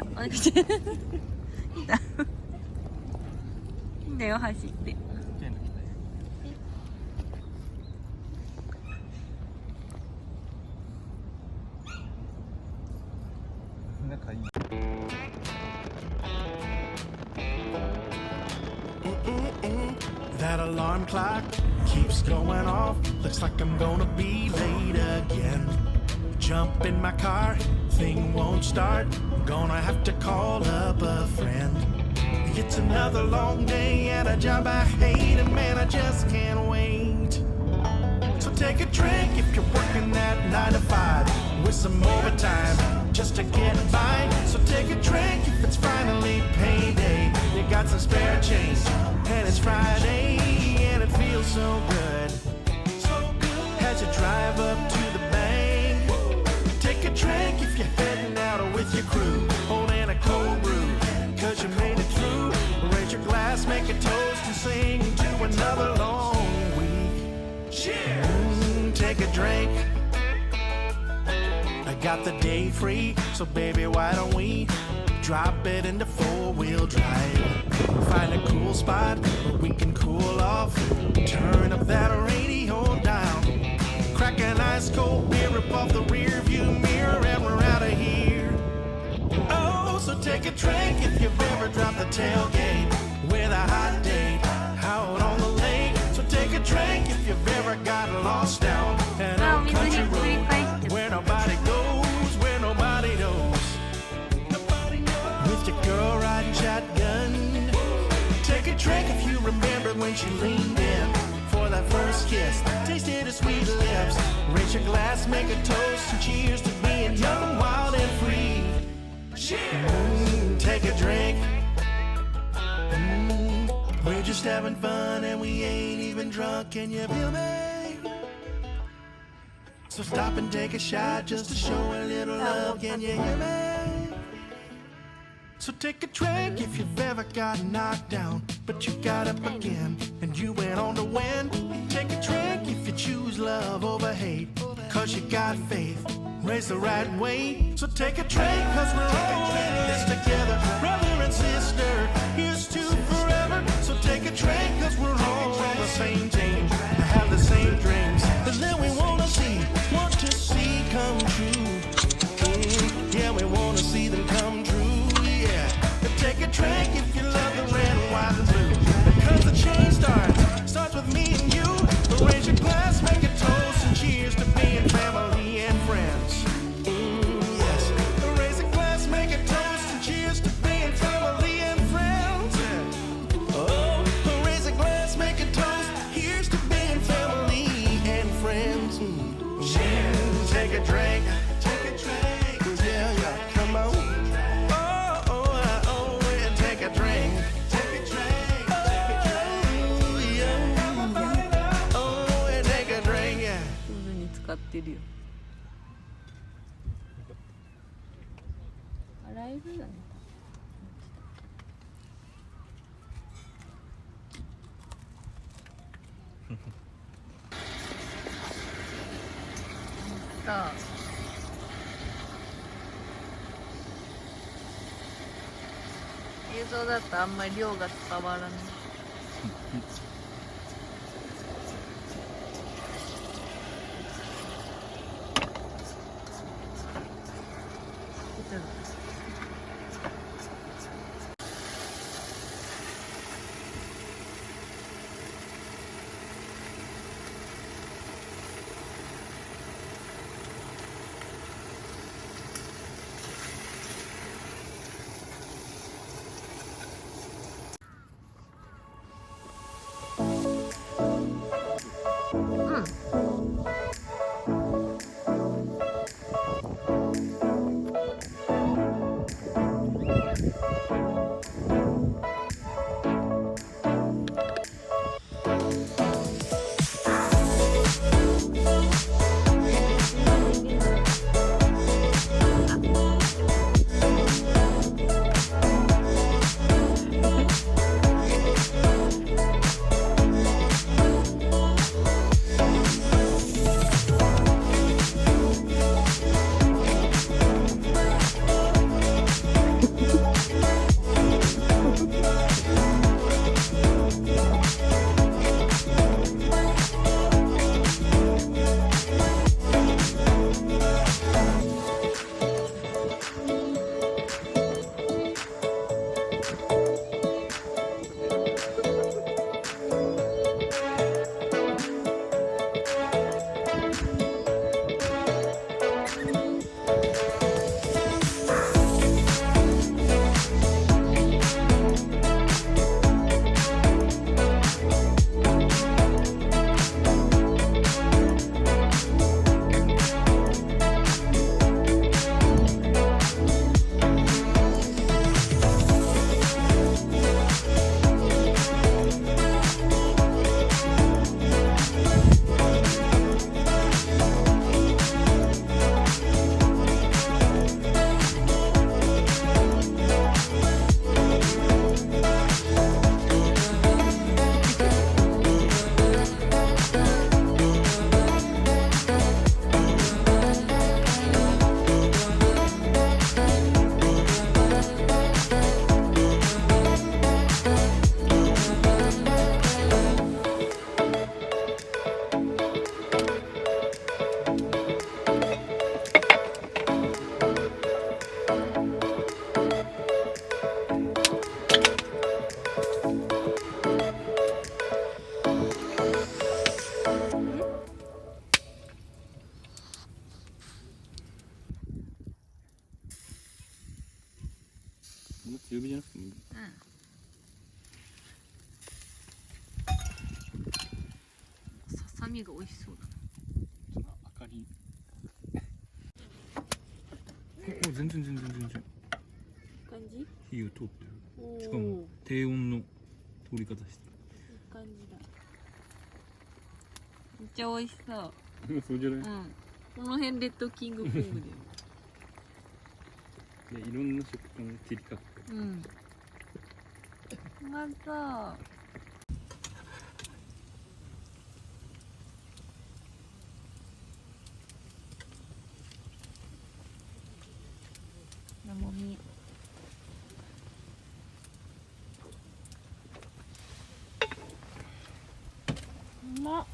たお願いしていいんだよ走って仲いい。That alarm clock keeps going off. Looks like I'm gonna be late again. Jump in my car, thing won't start. I'm gonna have to call up a friend. It's another long day at a job I hate, and man, I just can't wait. So take a drink if you're working that 9 to 5 with some overtime just to get by. So take a drink if it's finally payday. You got some spare change and it's Friday and it feels so good. As you drive up to the bank, take a drink if you're heading out with your crew, holding a cold brew, cause you made it through. Raise your glass, make a toast, and sing to another long week. Cheers! Take a drink. I got the day free, so baby, why don't we drop it into 4-wheel drive? Find a cool spot where we can cool off. Turn up that radio down. Crack an ice cold beer up off the rear view mirror, and we're out of here. Oh, so take a drink if you've ever dropped the tailgate with a hot date out on the lake. So take a drink if you've ever gotten lost down an old country road where nobody goes, where nobody knows. With your girl riding shotgun, take a drink if you remember when she leaned in for that first kiss, tasted her sweet lips. Raise your glass, make a toast, and cheers to being young, wild, and free. Cheers! Take a drink. We're just having fun and we ain't even drunk, can you feel me? So stop and take a shot just to show a little love, can you hear me? So take a drink if you've ever got knocked down, but you got up again and you went on to win. Take a drink if you choose love over hate, cause you got faith, raised the right way. So take a drink cause we're all in this together, brother and sister, here's to forever. So take a drink cause we're all on the same team, have the same dreams, and then we want to see come true. Yeah, we want to see them come true. Take a drink if you love the red, white, and blue, because the chain starts with me and you. So raise your glass, make a toast, and cheers to being family and friends. Yes, raise a glass, make a toast, and cheers to being family and friends. Oh, raise a glass, make a toast, here's to being family and friends. Cheers, take a drink. Yeah, come on.使ってるよ。ライブだね。映像だとあんまり量が伝わらない。もっと強火じゃなくてもいい。ささみが美味しそうだな。明かり。お、全然。感じ？火を通ってる。しかも低温の通り方してる。いい感じだ。めっちゃ美味しそう。そうじゃない？この辺レッドキングコングで。いろんな食感が切り替わってる。また。なもみ。うまっ。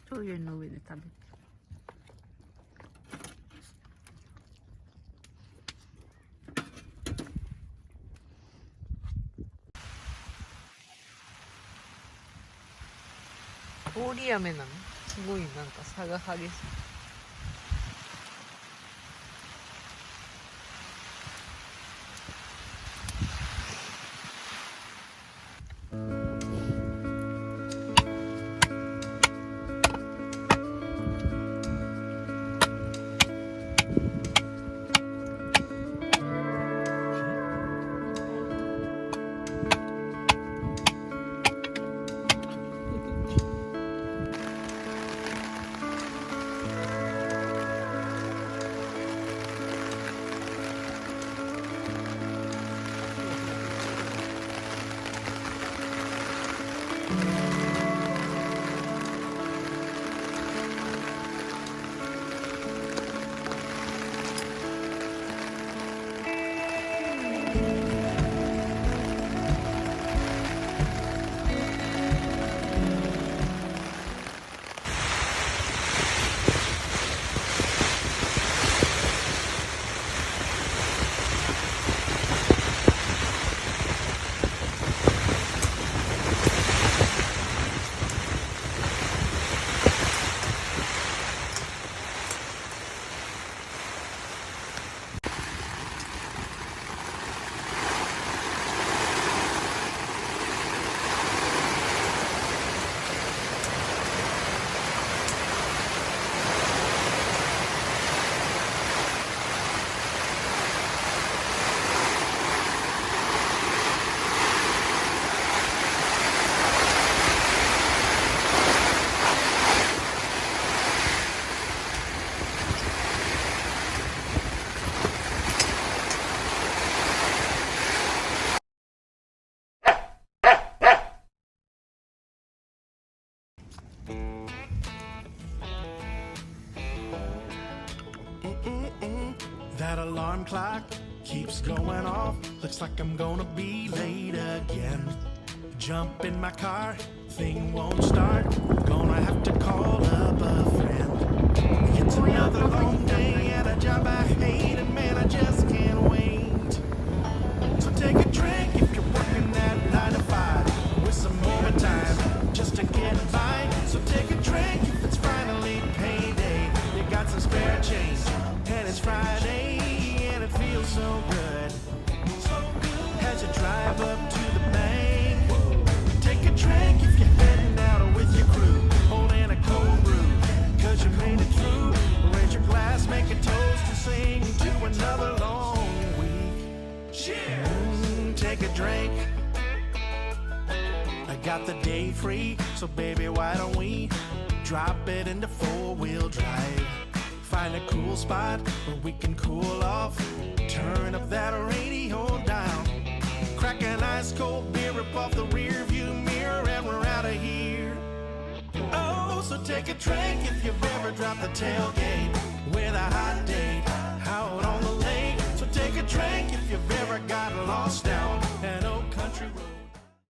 トイレの上で食べて。通り雨なの？すごいなんか差が激しい。That alarm clock keeps going off. Looks like I'm gonna be late again. Jump in my car, thing won't start. Gonna have to call up a friend. It's another long day at a job I hate, and man, I just can't wait. So take a drink if you're working that 9 to 5 with some overtime just to get by. So take a drink if it's finally payday. You got some spare change, and it's Friday, and it feels so good. As you drive up to the bank, take a drink if you're heading out with your crew, holding a cold brew, cause you made it through. Raise your glass, make a toast, and sing to another long week. Cheers! Take a drink. I got the day free, so baby, why don't we drop it into 4-wheel drive? Find a cool spot where we can cool off. Turn up that radio down. Crack an ice cold beer up off the rear view mirror, and we're out of here. Oh, so take a drink if you've ever dropped the tailgate with a hot day.